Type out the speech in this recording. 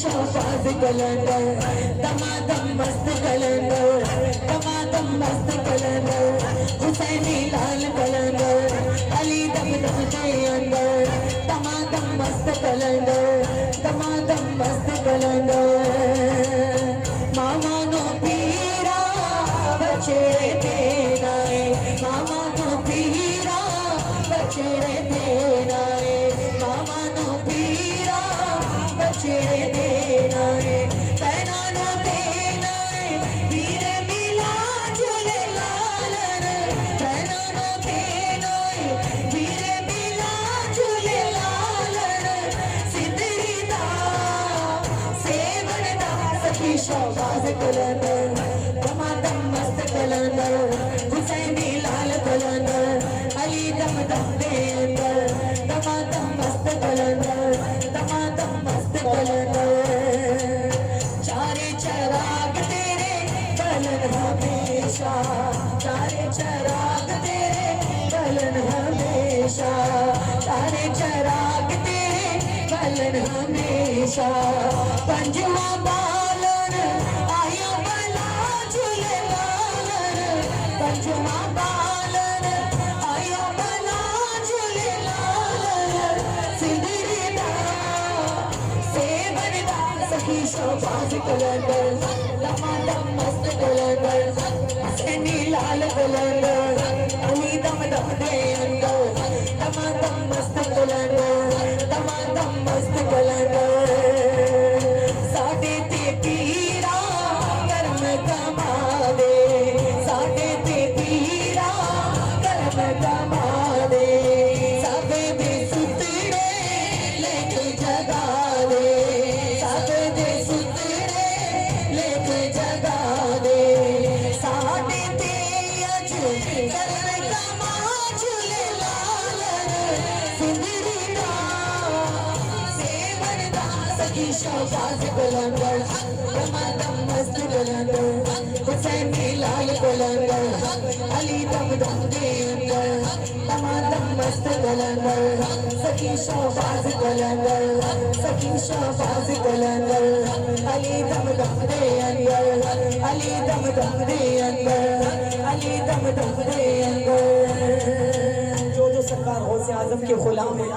शहबाज कलंदर दमादम मस्त कलंदर दमादम मस्त कलंदर हुसैनी लाल कलंदर अली दम दम के अंदर दमादम मस्त कलंदर दमादम मस्त कलंदर मामा नो पीरा बचेरे देना है मामा नो पीरा बचेरे देना है मामा नो पीरा बचेरे देना है पहना नो देना है वीरे मिला झूले लालन पहना नो देना है वीरे मिला झूले लालन सिद्धरी दा सेवन दा सखी शहबाज कलंदर दमादम मस्त कलंदर हुसैनी लाल कलंदर अली दम दम दे अंदर दमादम मस्त कलंदर दमादम मस्त कलंदर चारे चराग तेरे कलन हमेशा चारे चराग तेरे कलन हमेशा चारे चराग तेरे कलन हमेशा पंजवा बालन आया बला झूले लालन पंजवा बालन आया बला झूले लालन सिंदरी दा सेवन दा सखी शहबाज कलंदर दमादम मस्त कलंदर हुसैनी लाल कलंदर अली दम दम दे अंदर दमादम मस्त कलंदर दमादम मस्त कलंदर साडे ते पीरा करम कमा दे साडे ते पीरा करम कमा दे सबे दे सुतड़े लेके जगा दे सबे दे सुतड़े लेके जगा दे साडे ते अज करम कमा झूले लालन सिंदरी दा सेवन दा सखी शहबाज कलंदर दमादम मस्त कलंदर हुसैनी लाल कलंदर अली दम दम दे अंदर दमादम मस्त कलंदर सखी शहबाज कलंदर सखी शहबाज कलंदर अली दम दम दे अंदर अली दम दम दे अंदर अली दम दम दे अंदर जो सरकार गौसे आजम के गुलाम है